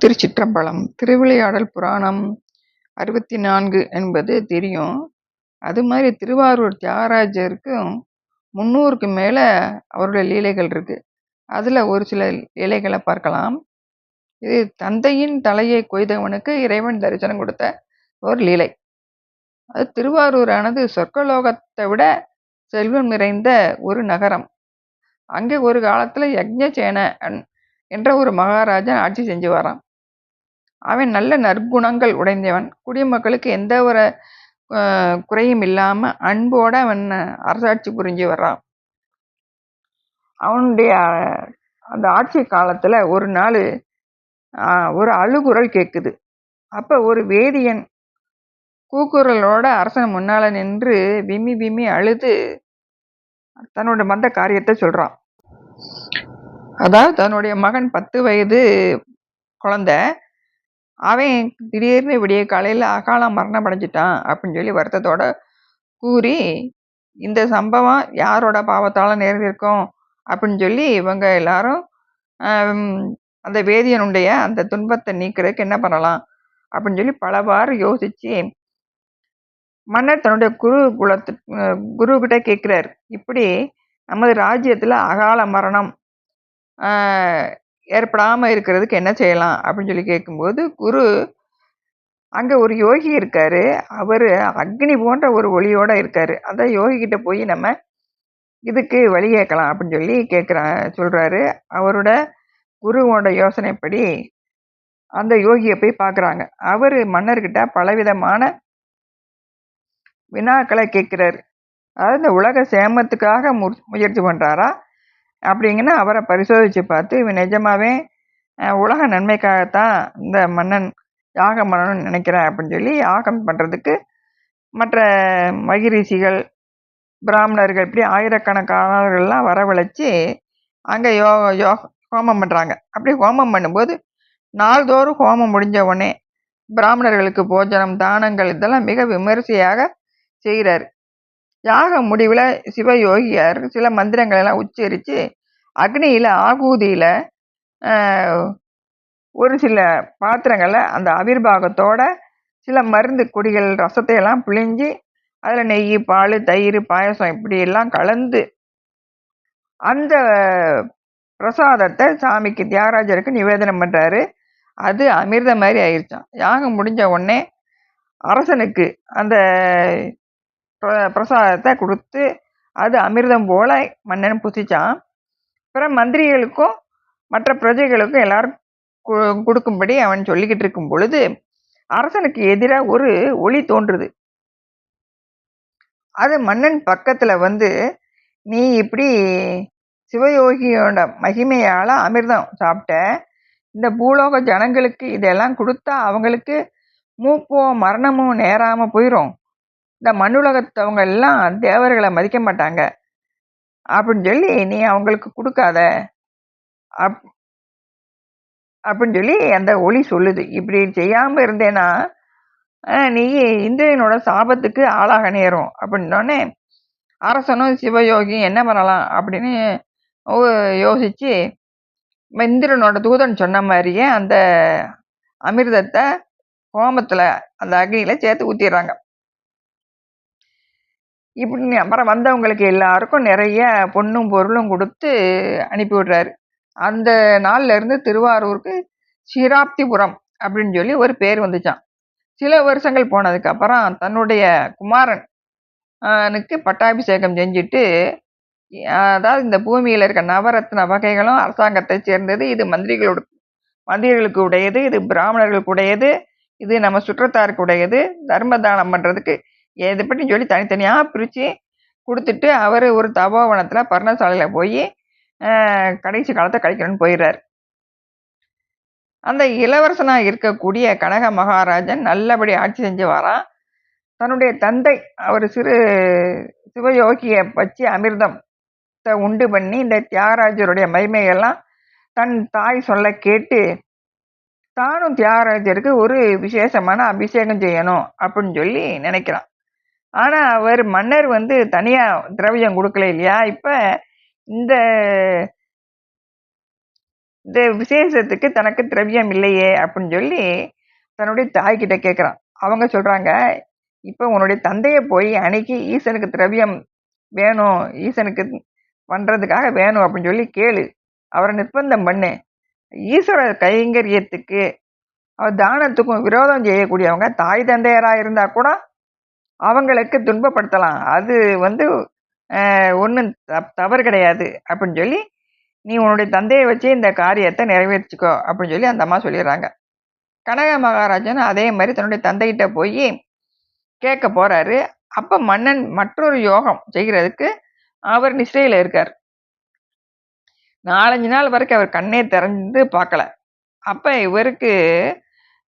திருச்சிற்றம்பலம். திருவிளையாடல் புராணம் 64 என்பது தெரியும். அது மாதிரி திருவாரூர் தியாகராஜருக்கும் 300க்கு மேல அவருடைய லீலைகள் இருக்கு. அதுல ஒரு சில லீலைகளை பார்க்கலாம். இது தந்தையின் தலையை கொய்தவனுக்கு இறைவன் தரிசனம் கொடுத்த ஒரு லீலை. அது திருவாரூரானது சொர்க்கலோகத்தை விட செல்வம் நிறைந்த ஒரு நகரம். அங்கே ஒரு காலத்துல யக்ஞசேன என்ற ஒரு மகாராஜன் ஆட்சி செஞ்சு வரான். அவன் நல்ல நற்குணங்கள் உடைந்தவன். குடிமக்களுக்கு எந்த ஒரு குறையும் இல்லாம அன்போட அவன் அரசாட்சி புரிஞ்சு வர்றான். அவனுடைய அந்த ஆட்சி காலத்துல ஒரு நாள் ஒரு அழுகுரல் கேக்குது. அப்ப ஒரு வேதியன் கூக்குரலோட அரசன் முன்னால நின்று விம்மி விம்மி அழுது தன்னோட வந்த காரியத்தை சொல்றான். அதாவது தன்னுடைய மகன் 10 வயது குழந்தை, அவன் திடீர்னு விடிய காலையில அகால மரணம் அடைஞ்சிட்டான் அப்படின்னு சொல்லி வருத்தத்தோட கூறி, இந்த சம்பவம் யாரோட பாவத்தால நேர்ந்திருக்கும் அப்படின்னு சொல்லி இவங்க எல்லாரும் அந்த வேதியனுடைய அந்த துன்பத்தை நீக்கிறதுக்கு என்ன பண்ணலாம் அப்படின்னு சொல்லி பலவாறு யோசிச்சு மன்னர் தன்னுடைய குரு கிட்ட கேட்கிறார். இப்படி நமது ராஜ்யத்துல அகால மரணம் ஏற்படாம இருக்கிறதுக்கு என்ன செய்யலாம் அப்படின்னு சொல்லி கேட்கும்போது, குரு அங்க ஒரு யோகி இருக்காரு. அவரு அக்னி போன்ற ஒரு ஒளியோட இருக்காரு. அதான் யோகி கிட்ட போய் நம்ம இதுக்கு வழி கேட்கலாம் அப்படின்னு சொல்லி சொல்றாரு. அவரோட குருவோட யோசனைப்படி அந்த யோகியை போய் பார்க்குறாங்க. அவரு மன்னர்கிட்ட பலவிதமான வினாக்களை கேட்கிறாரு. அதாவது இந்த உலக சேமத்துக்காக முயற்சி பண்றாரா அப்படிங்கன்னா அவரை பரிசோதிச்சு பார்த்து, இவன் நிஜமாவே உலக நன்மைக்காகத்தான் இந்த மன்னன் யாகம் பண்ணணும்னு நினைக்கிறேன் அப்படின்னு சொல்லி யாகம் பண்றதுக்கு மற்ற மகிரிஷிகள், பிராமணர்கள் இப்படி ஆயிரக்கணக்கானவர்கள்லாம் வரவழைச்சு அங்க ஹோமம் பண்றாங்க. அப்படி ஹோமம் பண்ணும்போது நாள்தோறும் ஹோமம் முடிஞ்ச உடனே பிராமணர்களுக்கு போஜனம், தானங்கள் இதெல்லாம் மிக விமரிசையாக செய்கிறாரு. யாக முடிவுல சிவயோகியார் சில மந்திரங்கள் எல்லாம் உச்சரிச்சு அக்னியில ஆகூதியில ஒரு சில பாத்திரங்களை அந்த ஆவிர்வாகத்தோட சில மருந்து கொடிகள் ரசத்தை எல்லாம் பிழிஞ்சு அதுல நெய், பால், தயிர், பாயசம் இப்படி எல்லாம் கலந்து அந்த பிரசாதத்தை சாமிக்கு தியாகராஜருக்கு நிவேதனம் பண்றாரு. அது அமிர்த மாதிரி ஆயிடுச்சான். யாகம் முடிஞ்ச உடனே அரசனுக்கு அந்த பிரசாதத்தை கொடுத்து அது அமிர்தம் போல மன்னன் புசிச்சான். அப்புறம் மந்திரிகளுக்கும் மற்ற பிரஜைகளுக்கும் எல்லாரும் கொடுக்கும்படி அவன் சொல்லிக்கிட்டு இருக்கும் பொழுது அரசனுக்கு எதிராக ஒரு ஒளி தோன்றுது. அது மன்னன் பக்கத்துல வந்து, நீ இப்படி சிவயோகியோட மகிமையால அமிர்தம் சாப்பிட்ட, இந்த பூலோக ஜனங்களுக்கு இதெல்லாம் கொடுத்தா அவங்களுக்கு மூப்போ மரணமோ நேராம போயிரும். இந்த மண்ணுலகத்தவங்க எல்லாம் தேவர்களை மதிக்க மாட்டாங்க அப்படின்னு சொல்லி நீ அவங்களுக்கு கொடுக்காத அப்படின்னு சொல்லி அந்த ஒளி சொல்லுது. இப்படி செய்யாம இருந்தேன்னா நீ இந்திரனோட சாபத்துக்கு ஆளாக நேரும் அப்படின்னோடனே அரசனும் சிவயோகியும் என்ன பண்ணலாம் அப்படின்னு யோசிச்சு இந்திரனோட தூதன் சொன்ன மாதிரியே அந்த அமிர்தத்தை ஹோமத்துல அந்த அக்னியில சேர்த்து ஊத்திடுறாங்க. இப்படி அப்புறம் வந்தவங்களுக்கு எல்லாருக்கும் நிறைய பொண்ணும் பொருளும் கொடுத்து அனுப்பி விடுறாரு. அந்த நாள்ல இருந்து திருவாரூருக்கு சிராப்திபுரம் அப்படின்னு சொல்லி ஒரு பேர் வந்துச்சான். சில வருஷங்கள் போனதுக்கு அப்புறம் தன்னுடைய குமாரனுக்கு பட்டாபிஷேகம் செஞ்சுட்டு, அதாவது இந்த பூமியில இருக்க நவரத்ன வகைகளும் அரசாங்கத்தை சேர்ந்தது, இது மந்திரிகளுக்கு உடையது, இது பிராமணர்களுக்கு உடையது, இது நம்ம சுற்றத்தாருக்கு உடையது, தர்ம தானம் பண்றதுக்கு எது பற்றி சொல்லி தனித்தனியா பிரிச்சு கொடுத்துட்டு அவரு ஒரு தபோவனத்துல பர்ணசாலையில போய் கடைசி காலத்தை கழிக்கணும்னு போயிடுறாரு. அந்த இளவரசனா இருக்கக்கூடிய கனக மகாராஜன் நல்லபடி ஆட்சி செஞ்சு வரான். தன்னுடைய தந்தை அவர் சிவயோகிய வச்சு அமிர்தத்தை உண்டு பண்ணி இந்த தியாகராஜருடைய மகிமையெல்லாம் தன் தாய் சொல்ல கேட்டு தானும் தியாகராஜருக்கு ஒரு விசேஷமான அபிஷேகம் செய்யணும் அப்படின்னு சொல்லி நினைக்கிறான். ஆனா அவர் மன்னர் வந்து தனியா திரவியம் கொடுக்கல இல்லையா. இப்ப இந்த இந்த விசேஷத்துக்கு தனக்கு திரவியம் இல்லையே அப்படின்னு சொல்லி தன்னுடைய தாய்கிட்ட கேட்குறான். அவங்க சொல்றாங்க, இப்போ உன்னுடைய தந்தையை போய் அன்னைக்கு ஈசனுக்கு திரவியம் வேணும், ஈசனுக்கு பண்றதுக்காக வேணும் அப்படின்னு சொல்லி கேளு, அவரை நிர்பந்தம் பண்ணு. ஈஸ்வர கைங்கரியத்துக்கு தானத்துக்கும் விரோதம் செய்யக்கூடியவங்க தாய் தந்தையரா இருந்தா கூட அவங்களுக்கு துன்பப்படுத்தலாம். அது வந்து ஒன்றும் தவறு கிடையாது அப்படின்னு சொல்லி, நீ உன்னுடைய தந்தையை வச்சு இந்த காரியத்தை நிறைவேற்றிக்கோ அப்படின்னு சொல்லி அந்த அம்மா சொல்லிடுறாங்க. கனக மகாராஜன் அதே மாதிரி தன்னுடைய தந்தைகிட்ட போய் கேட்க போறாரு. அப்ப மன்னன் மற்றொரு யோகம் செய்கிறதுக்கு அவர் நிஷ்டையில இருக்கார். 4-5 நாள் வரைக்கும் அவர் கண்ணே திறந்து பார்க்கல. அப்ப இவருக்கு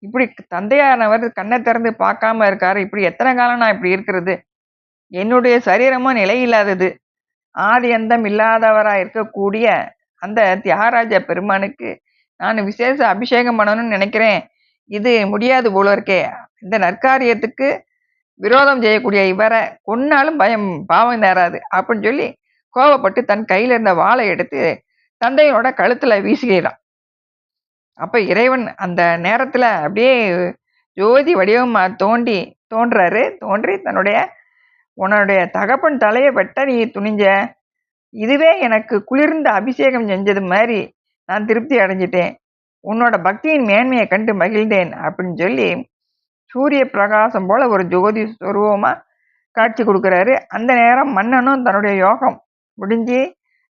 இப்படி தந்தையானவர் கண்ணை திறந்து பார்க்காம இருக்காரு, இப்படி எத்தனை காலம் நான் இப்படி இருக்கிறது, என்னுடைய சரீரமும் நிலையில்லாதது, ஆதி அந்தம் இல்லாதவரா இருக்கக்கூடிய அந்த தியாகராஜ பெருமானுக்கு நான் விசேஷ அபிஷேகம் பண்ணணும்னு நினைக்கிறேன், இது முடியாது போல இருக்கே, இந்த நற்காரியத்துக்கு விரோதம் செய்யக்கூடிய இவரை கொன்னாலும் பாவம் நேராது அப்படின்னு சொல்லி கோபப்பட்டு தன் கையில இருந்த வாளை எடுத்து தந்தையோட கழுத்துல வீசுகிறான். அப்ப இறைவன் அந்த நேரத்துல அப்படியே ஜோதி வடிவமா தோன்றாரு. தோன்றி உன்னுடைய தகப்பன் தலையை வெட்ட நீ துணிஞ்ச, இதுவே எனக்கு குளிர்ந்த அபிஷேகம் செஞ்சது மாதிரி நான் திருப்தி அடைஞ்சிட்டேன், உன்னோட பக்தியின் மேன்மையை கண்டு மகிழ்ந்தேன் அப்படின்னு சொல்லி சூரிய பிரகாசம் போல ஒரு ஜோதி சொருவமா காட்சி கொடுக்குறாரு. அந்த நேரம் மன்னனும் தன்னுடைய யோகம் முடிஞ்சு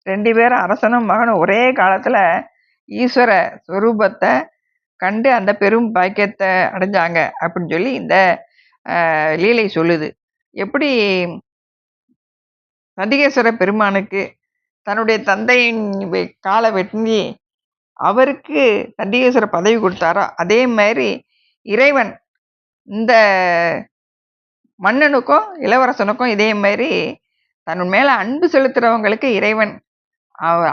2 பேரும் அரசனும் மகனும் ஒரே காலத்துல ஈஸ்வர சொரூபத்தை கண்டு அந்த பெரும் பாக்கியத்தை அடைஞ்சாங்க அப்படின்னு சொல்லி இந்த லீலை சொல்லுது. எப்படி நந்திகேஸ்வர பெருமானுக்கு தன்னுடைய தந்தையின் காலை வெட்டி அவருக்கு நந்திகேஸ்வர பதவி கொடுத்தாரோ, அதே மாதிரி இறைவன் இந்த மன்னனுக்கும் இளவரசனுக்கும் இதே மாதிரி தன் மேல அன்பு செலுத்துறவங்களுக்கு இறைவன்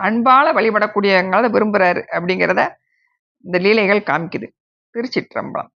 அன்பால வழிபடக்கூடியவங்கள விரும்புறாரு அப்படிங்கிறத இந்த லீலைகள் காமிக்குது. திருச்சிற்றம்பலம்.